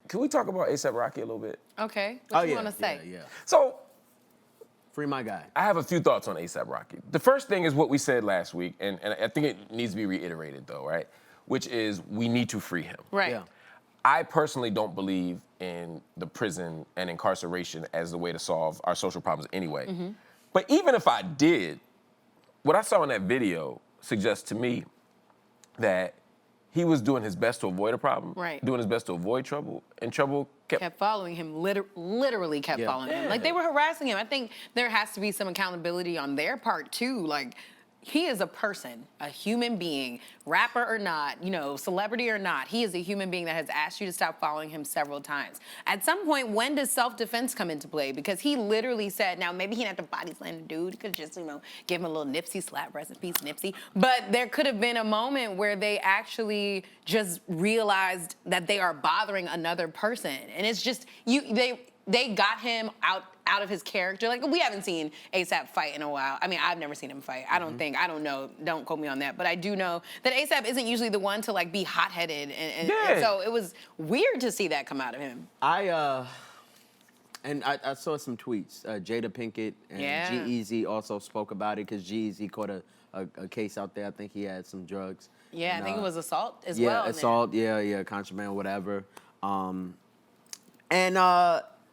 can we talk about A$AP Rocky a little bit? Okay. What you want to say? Yeah. So, Free my guy. I have a few thoughts on A$AP Rocky. The first thing is what we said last week, and I think it needs to be reiterated though, right? Which is we need to free him. Right. Yeah. I personally don't believe in the prison and incarceration as the way to solve our social problems anyway. But even if I did, what I saw in that video suggests to me that he was doing his best to avoid a problem, Right. doing his best to avoid trouble, and trouble Kept following him, literally kept following him. Like, they were harassing him. I think there has to be some accountability on their part, too. Like, he is a person, a human being, rapper or not, you know, celebrity or not. He is a human being that has asked you to stop following him several times. At some point, when does self-defense come into play? Because he literally said, now maybe he didn't have to body slam the dude. He could just, you know, give him a little Nipsey slap, rest in peace, Nipsey. But there could have been a moment where they actually just realized that they are bothering another person. And it's just, they got him out of his character. Like, we haven't seen A$AP fight in a while. I mean, I've never seen him fight. I don't know, don't quote me on that. But I do know that A$AP isn't usually the one to, like, be hot-headed. And so it was weird to see that come out of him. I saw some tweets. Jada Pinkett and G-Eazy also spoke about it because G-Eazy caught a case out there. I think he had some drugs. Yeah, and, I think it was assault as yeah, well. Assault, contraband, whatever.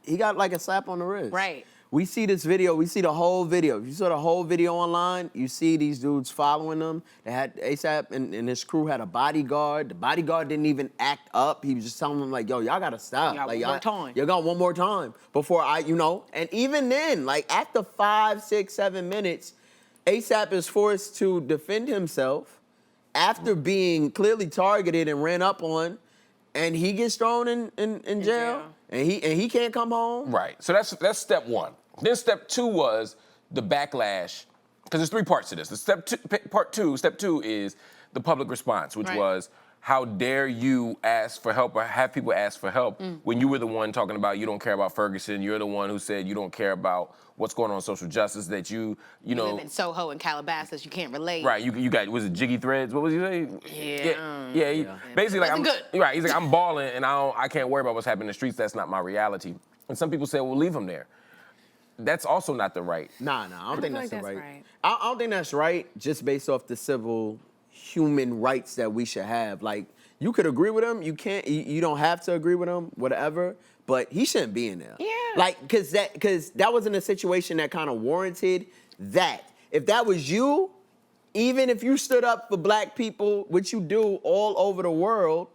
He got like a slap on the wrist. Right. We see this video. We see the whole video. If you saw the whole video online, you see these dudes following them. They had A$AP and his crew had a bodyguard. The bodyguard didn't even act up. He was just telling them like, yo, y'all gotta stop. Y'all like, one more time. You got one more time before and even then, like after 5, 6, 7 minutes, A$AP is forced to defend himself after being clearly targeted and ran up on, and he gets thrown in jail. And he can't come home. Right. So that's step one. Then step two was the backlash, because there's 3 parts to this. Step two is the public response, which was, how dare you ask for help or have people ask for help when you were the one talking about you don't care about Ferguson, you're the one who said you don't care about what's going on in social justice, that you know. live in Soho and Calabasas, you can't relate. Right, you got, was it Jiggy Threads? What was he saying? Yeah. Basically, like, Wasn't good. Right, he's like, I'm balling and I can't worry about what's happening in the streets, that's not my reality. And some people say, well, leave him there. That's also not the right. Nah, I don't think that's like the that's right. right. I don't think that's right just based off the civil human rights that we should have. Like, you could agree with him, you don't have to agree with him, whatever, but he shouldn't be in there. Yeah. Like, cause that wasn't a situation that kind of warranted that. If that was you, even if you stood up for black people, which you do all over the world,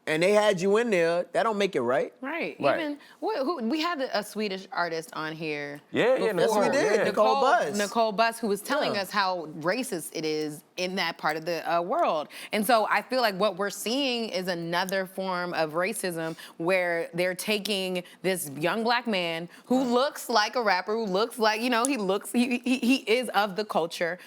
and they had you in there, that don't make it right. Right. Right. Even we had a Swedish artist on here. Yeah, Yes, we did. Yeah. Nicole Buss. Nicole Buss, who was telling us how racist it is in that part of the world. And so I feel like what we're seeing is another form of racism where they're taking this young black man who looks like a rapper, who looks like, you know, he is of the culture.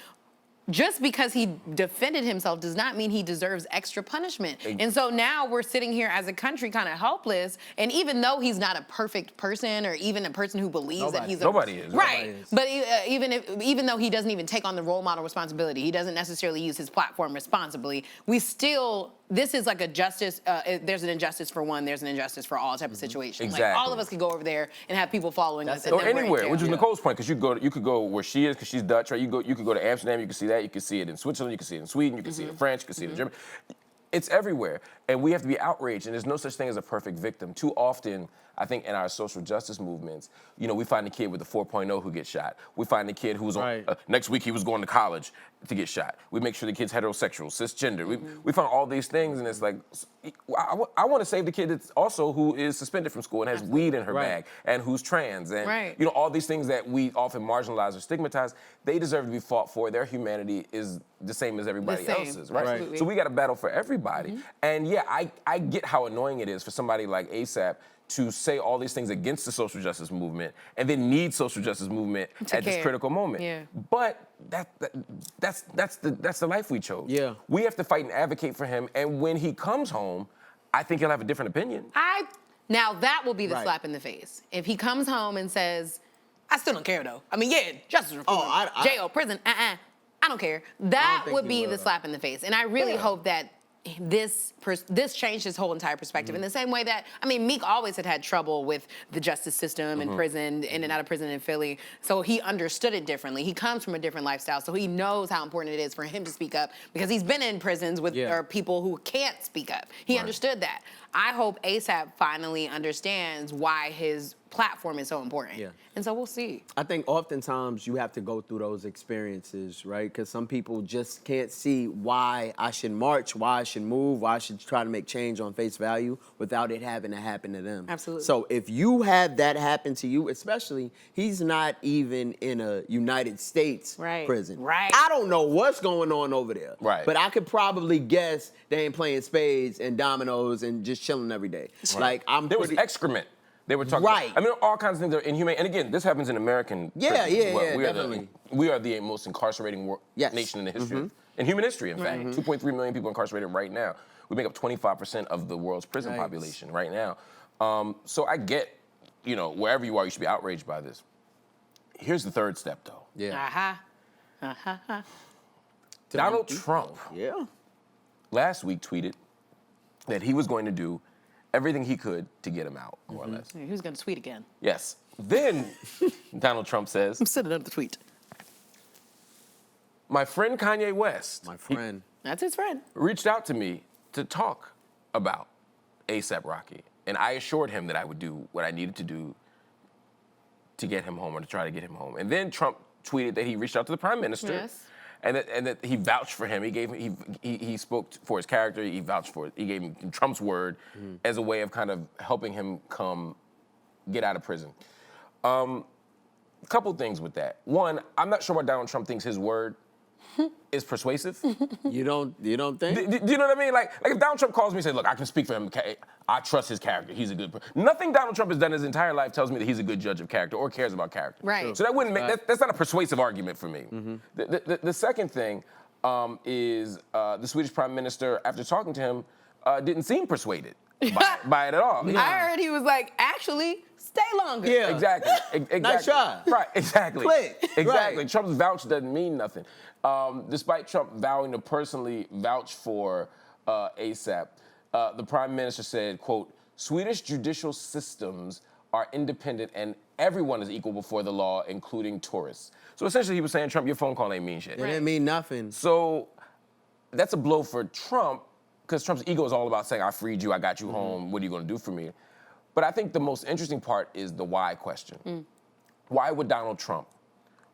Just because he defended himself does not mean he deserves extra punishment. And so now we're sitting here as a country kind of helpless. And even though he's not a perfect person or even a person who believes that he's Nobody is. Right. But even though he doesn't even take on the role model responsibility, he doesn't necessarily use his platform responsibly, this is like a justice, there's an injustice for one, there's an injustice for all type of situation. Exactly. Like, all of us could go over there and have people following us. Or anywhere, which is Nicole's point, because you could go where she is, because she's Dutch, right? You could go to Amsterdam, you can see that. You can see it in Switzerland, you can see it in Sweden, you can see it in France, you can see it in Germany. It's everywhere, and we have to be outraged, and there's no such thing as a perfect victim. Too often, I think in our social justice movements, you know, we find the kid with the 4.0 who gets shot. We find the kid who's on, next week he was going to college to get shot. We make sure the kid's heterosexual, cisgender. We find all these things, and it's like, I want to save the kid that's also who is suspended from school and has weed in her bag, and who's trans, and you know, all these things that we often marginalize or stigmatize, they deserve to be fought for. Their humanity is the same as everybody else's, right? Absolutely. So we got to battle for everybody. And yeah, I get how annoying it is for somebody like A$AP to say all these things against the social justice movement and then need social justice movement at this critical moment. Yeah. But that's the life we chose. Yeah. We have to fight and advocate for him, and when he comes home, I think he'll have a different opinion. Now that will be the slap in the face. If he comes home and says, I still don't care though. I mean, yeah, justice reform, jail, prison, I don't care. That would be the slap in the face. And I really hope that this changed his whole entire perspective. In the same way that, I mean, Meek always had trouble with the justice system and prison, in and out of prison in Philly. So he understood it differently. He comes from a different lifestyle, so he knows how important it is for him to speak up because he's been in prisons with or people who can't speak up. He understood that. I hope ASAP finally understands why his platform is so important. Yeah. And so we'll see. I think oftentimes you have to go through those experiences, right? Because some people just can't see why I should march, why I should move, why I should try to make change on face value without it having to happen to them. Absolutely. So if you have that happen to you, especially, he's not even in a United States prison. Right. I don't know what's going on over there. Right. But I could probably guess they ain't playing spades and dominoes and just chilling every day. Like, There was excrement. They were talking. Right. I mean, all kinds of things are inhumane. And again, this happens in American prisons as well. Definitely. We are the most incarcerating nation in the history, in human history, in fact. 2.3 million people incarcerated right now. We make up 25% of the world's prison population right now. So I get, wherever you are, you should be outraged by this. Here's the third step, though. Donald Trump last week tweeted that he was going to do everything he could to get him out, more or less. He was going to tweet again. Yes. Then Donald Trump says, I'm sitting up the tweet. My friend Kanye West, That's his friend, reached out to me to talk about A$AP Rocky. And I assured him that I would do what I needed to do to get him home or to try to get him home. And then Trump tweeted that he reached out to the prime minister. Yes. And that he vouched for him. He spoke for his character. He vouched for it. He gave him Trump's word as a way of kind of helping him get out of prison. A couple things with that. One, I'm not sure why Donald Trump thinks his word is persuasive. You don't think? Do you know what I mean? Like if Donald Trump calls me and says, look, I can speak for him. I trust his character. He's a good person. Nothing Donald Trump has done his entire life tells me that he's a good judge of character or cares about character. Right. So that wouldn't make, that's not a persuasive argument for me. The second thing is the Swedish prime minister, after talking to him, didn't seem persuaded by it at all. I heard he was like, actually, stay longer. Yeah. Exactly. Nice try. Right, exactly. Click. Exactly. Right. Trump's vouch doesn't mean nothing. Despite Trump vowing to personally vouch for A$AP, the prime minister said, quote, Swedish judicial systems are independent and everyone is equal before the law, including tourists. So essentially he was saying, Trump, your phone call ain't mean shit. It didn't mean nothing. So that's a blow for Trump, because Trump's ego is all about saying, I freed you, I got you home, what are you gonna do for me? But I think the most interesting part is the why question. Why would Donald Trump,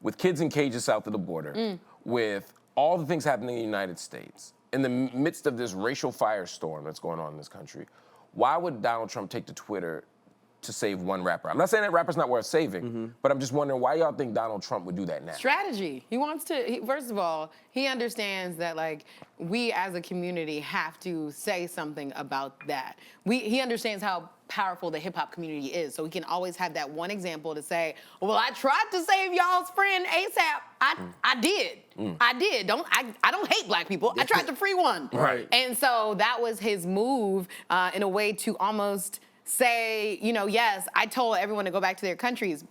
with kids in cages south of the border, with all the things happening in the United States, in the midst of this racial firestorm that's going on in this country, why would Donald Trump take to Twitter to save one rapper? I'm not saying that rapper's not worth saving, but I'm just wondering why y'all think Donald Trump would do that now? Strategy. He wants to, first of all, he understands that like we as a community have to say something about that. He understands how powerful the hip hop community is. So he can always have that one example to say, well, I tried to save y'all's friend A$AP. I did. I did. I don't hate black people. I tried to free one. Right. And so that was his move in a way to almost say, yes, I told everyone to go back to their countries,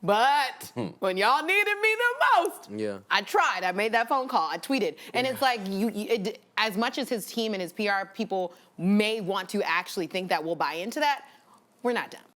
but when y'all needed me the most, I tried. I made that phone call. I tweeted. And it's like, as much as his team and his PR people may want to actually think that we'll buy into that, we're not done.